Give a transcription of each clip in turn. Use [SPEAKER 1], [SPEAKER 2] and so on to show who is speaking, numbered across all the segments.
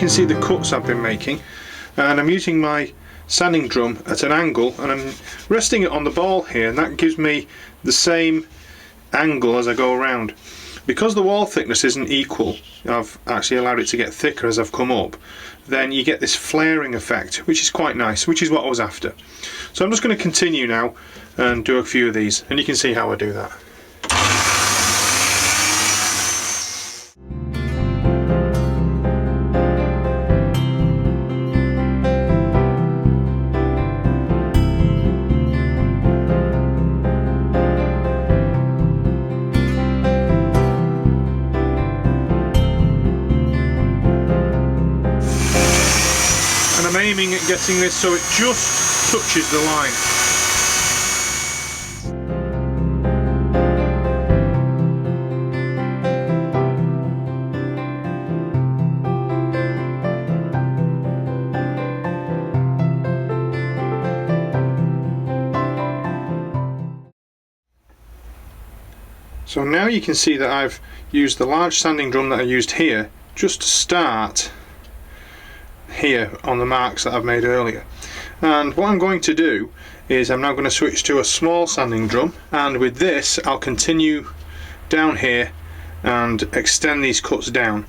[SPEAKER 1] can see the cuts I've been making, and I'm using my sanding drum at an angle, and I'm resting it on the ball here, and that gives me the same angle as I go around. Because the wall thickness isn't equal, I've actually allowed it to get thicker as I've come up, then you get this flaring effect, which is quite nice, which is what I was after. So I'm just going to continue now and do a few of these, and you can see how I do that. I'm aiming at getting this so it just touches the line. So now you can see that I've used the large sanding drum that I used here just to start here on the marks that I've made earlier. And what I'm going to do is I'm now going to switch to a small sanding drum, and with this I'll continue down here and extend these cuts down.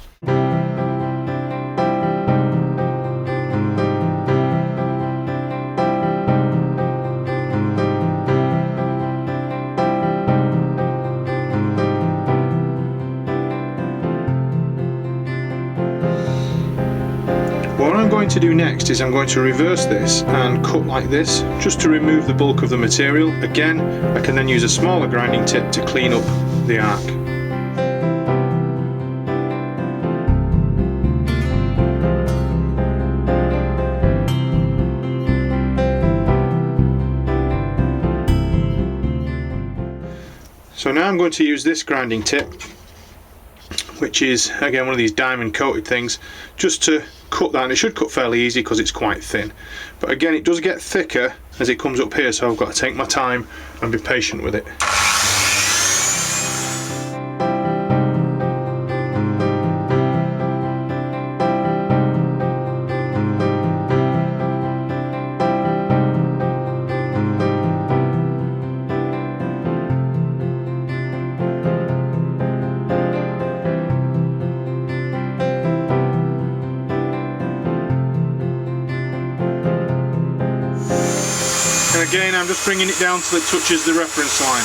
[SPEAKER 1] What I'm going to do next is I'm going to reverse this and cut like this, just to remove the bulk of the material. Again, I can then use a smaller grinding tip to clean up the arc. So now I'm going to use this grinding tip, which is again one of these diamond coated things, just to cut that, and it should cut fairly easy because it's quite thin, but again it does get thicker as it comes up here, so I've got to take my time and be patient with it. And again, I'm just bringing it down till it touches the reference line.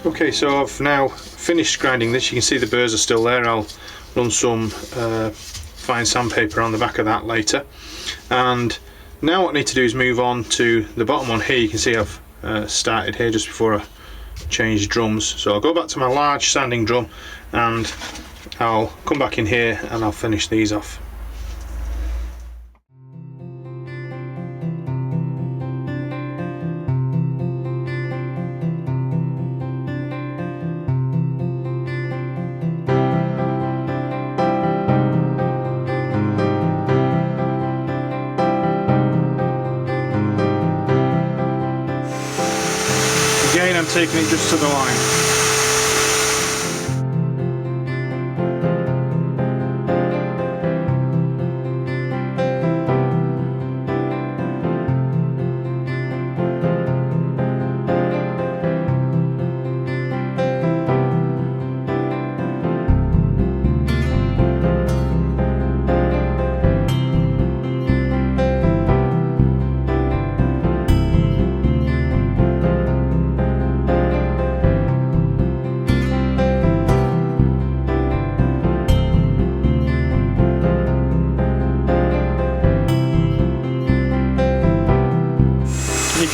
[SPEAKER 1] Okay, so I've now finished grinding this. You can see the burrs are still there. I'll run some fine sandpaper on the back of that later. And now what I need to do is move on to the bottom one here. You can see I've started here just before I changed drums. So I'll go back to my large sanding drum and I'll come back in here and I'll finish these off. Again, I'm taking it just to the line.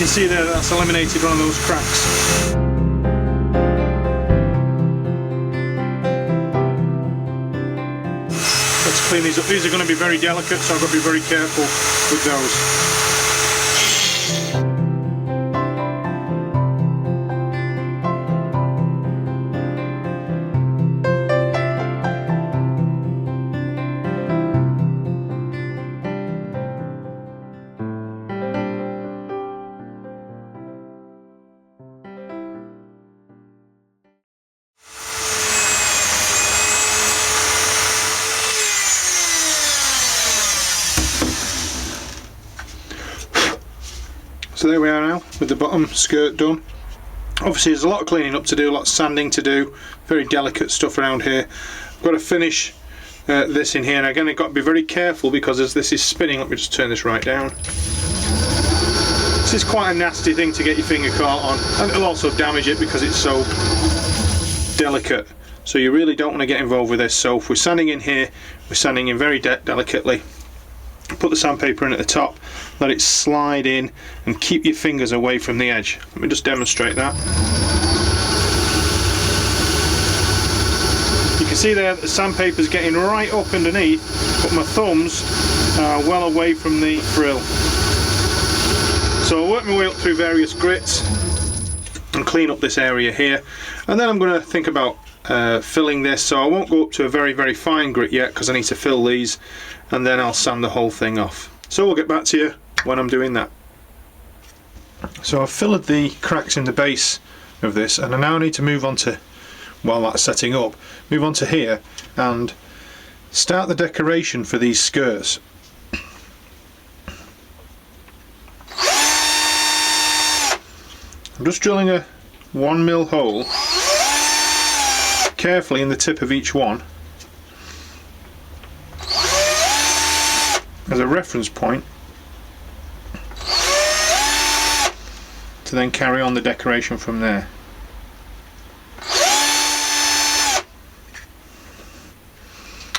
[SPEAKER 1] see there that's eliminated one of those cracks. Let's clean these up. These are going to be very delicate, so I've got to be very careful with those. So there we are now with the bottom skirt done. Obviously there's a lot of cleaning up to do, a lot of sanding to do, very delicate stuff around here. I've got to finish this in here, and again I've got to be very careful because as this is spinning, let me just turn this right down. This is quite a nasty thing to get your finger caught on, and it'll also damage it because it's so delicate. So you really don't want to get involved with this. So if we're sanding in here, we're sanding in very delicately. Put the sandpaper in at the top, let it slide in, and keep your fingers away from the edge. Let me just demonstrate that. You can see there that the sandpaper's getting right up underneath, but my thumbs are well away from the frill. So I'll work my way up through various grits and clean up this area here, and then I'm going to think about filling this. So I won't go up to a very, very fine grit yet because I need to fill these, and then I'll sand the whole thing off. So we'll get back to you when I'm doing that. So I've filled the cracks in the base of this, and I now need to move on to, while that's setting up, move on to here and start the decoration for these skirts. I'm just drilling a 1mm hole carefully in the tip of each one as a reference point to then carry on the decoration from there.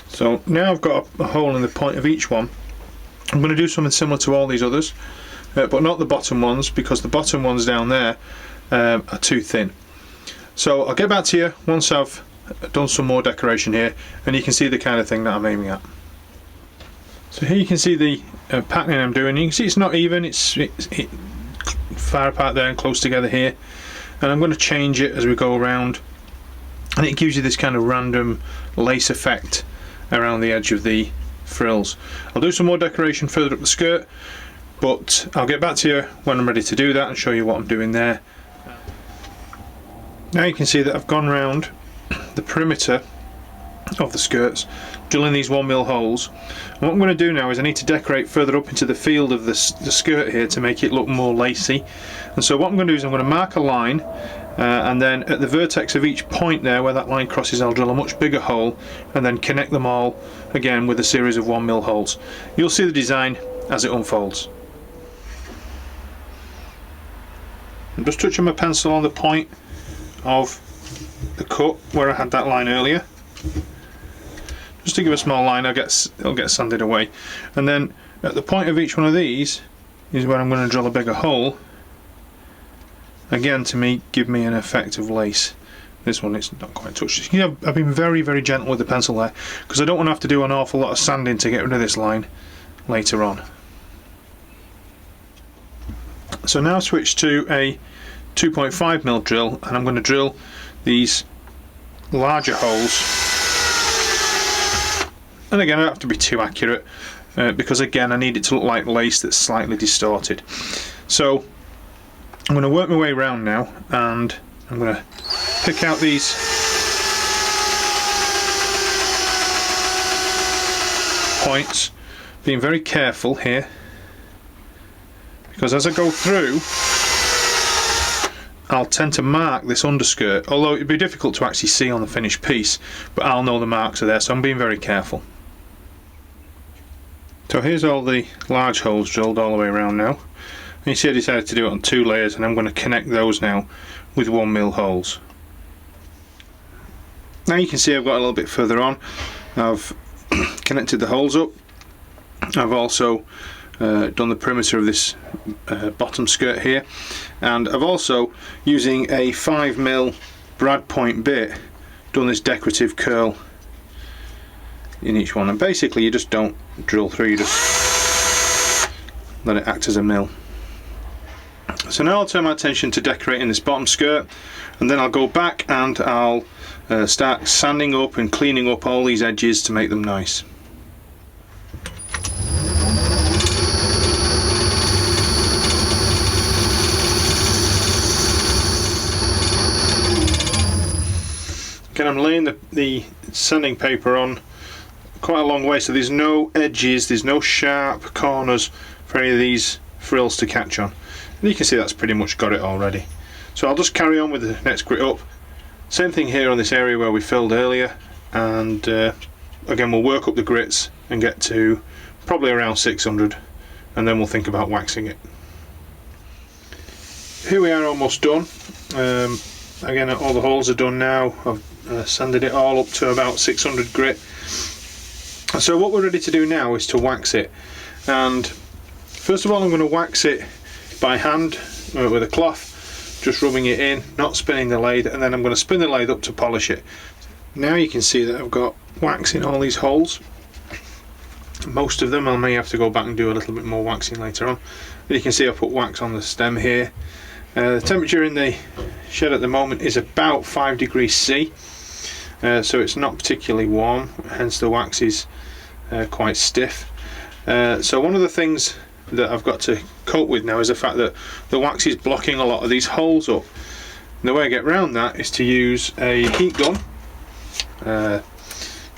[SPEAKER 1] So now I've got a hole in the point of each one. I'm going to do something similar to all these others, but not the bottom ones, because the bottom ones down there are too thin. So I'll get back to you once I've done some more decoration here, and you can see the kind of thing that I'm aiming at. So here you can see the patterning I'm doing. You can see it's not even, it's far apart there and close together here, and I'm going to change it as we go around, and it gives you this kind of random lace effect around the edge of the frills. I'll do some more decoration further up the skirt, but I'll get back to you when I'm ready to do that and show you what I'm doing there. Now you can see that I've gone round the perimeter of the skirts, drilling these 1mm holes. And what I'm going to do now is I need to decorate further up into the field of the skirt here to make it look more lacy. And so what I'm going to do is I'm going to mark a line, and then at the vertex of each point there where that line crosses, I'll drill a much bigger hole and then connect them all again with a series of 1mm holes. You'll see the design as it unfolds. I'm just touching my pencil on the point of the cut where I had that line earlier, just to give a small line. It'll get sanded away, and then at the point of each one of these is where I'm going to drill a bigger hole again to give me an effect of lace. This one it's not quite touched. You know, I've been very, very gentle with the pencil there because I don't want to have to do an awful lot of sanding to get rid of this line later on. So now switch to a 2.5mm drill, and I'm going to drill these larger holes, and again I don't have to be too accurate because again I need it to look like lace that's slightly distorted. So I'm going to work my way around now, and I'm going to pick out these points, being very careful here, because as I go through I'll tend to mark this underskirt, although it'd be difficult to actually see on the finished piece, but I'll know the marks are there, so I'm being very careful. So here's all the large holes drilled all the way around now. And you see I decided to do it on 2 layers, and I'm going to connect those now with 1mm holes. Now you can see I've got a little bit further on, I've connected the holes up. I've also done the perimeter of this bottom skirt here, and I've also, using a 5mm brad point bit, done this decorative curl in each one. And basically you just don't drill through, you just let it act as a mill. So now I'll turn my attention to decorating this bottom skirt, and then I'll go back and I'll start sanding up and cleaning up all these edges to make them nice. Again, I'm laying the sanding paper on quite a long way, so there's no edges, there's no sharp corners for any of these frills to catch on. And you can see that's pretty much got it already. So I'll just carry on with the next grit up. Same thing here on this area where we filled earlier, and again we'll work up the grits and get to probably around 600, and then we'll think about waxing it. Here we are, almost done. Again, all the holes are done now. I've sanded it all up to about 600 grit. So what we're ready to do now is to wax it, and first of all I'm going to wax it by hand with a cloth, just rubbing it in, not spinning the lathe, and then I'm going to spin the lathe up to polish it. Now you can see that I've got wax in all these holes. Most of them I may have to go back and do a little bit more waxing later on. But you can see I put wax on the stem here. The temperature in the shed at the moment is about 5 degrees C, so it's not particularly warm, hence the wax is quite stiff. So one of the things that I've got to cope with now is the fact that the wax is blocking a lot of these holes up. And the way I get around that is to use a heat gun.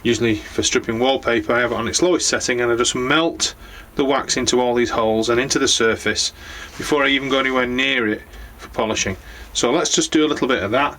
[SPEAKER 1] Usually for stripping wallpaper, I have it on its lowest setting, and I just melt the wax into all these holes and into the surface before I even go anywhere near it for polishing. So let's just do a little bit of that.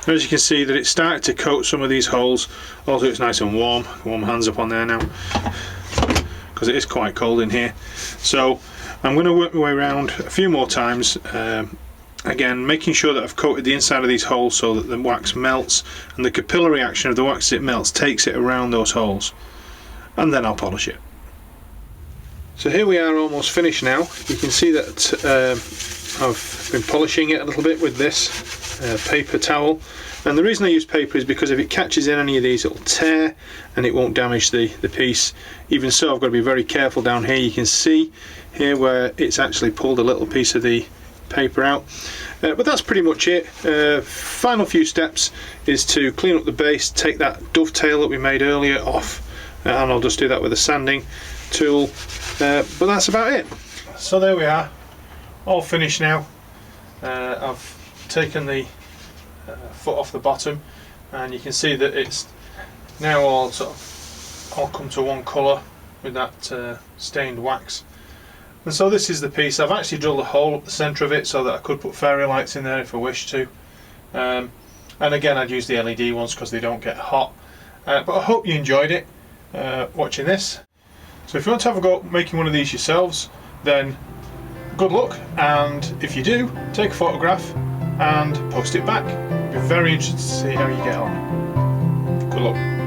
[SPEAKER 1] As you can see that it's started to coat some of these holes. Also it's nice and warm. Warm hands up on there now, because it is quite cold in here. So I'm going to work my way around a few more times, again making sure that I've coated the inside of these holes so that the wax melts, and the capillary action of the wax as it melts takes it around those holes, and then I'll polish it. So here we are, almost finished now. You can see that I've been polishing it a little bit with this paper towel, and the reason I use paper is because if it catches in any of these it'll tear and it won't damage the piece. Even so, I've got to be very careful down here. You can see here where it's actually pulled a little piece of the paper out, but that's pretty much it. Final few steps is to clean up the base, take that dovetail that we made earlier off, and I'll just do that with a sanding tool, but that's about it. So there we are, all finished now. I've taken the foot off the bottom, and you can see that it's now all come to one colour with that stained wax. And so this is the piece. I've actually drilled a hole up the centre of it so that I could put fairy lights in there if I wish to, and again I'd use the LED ones because they don't get hot. But I hope you enjoyed it, watching this. So if you want to have a go at making one of these yourselves, then good luck, and if you do, take a photograph and post it back. I'd be very interested to see how you get on. Good luck.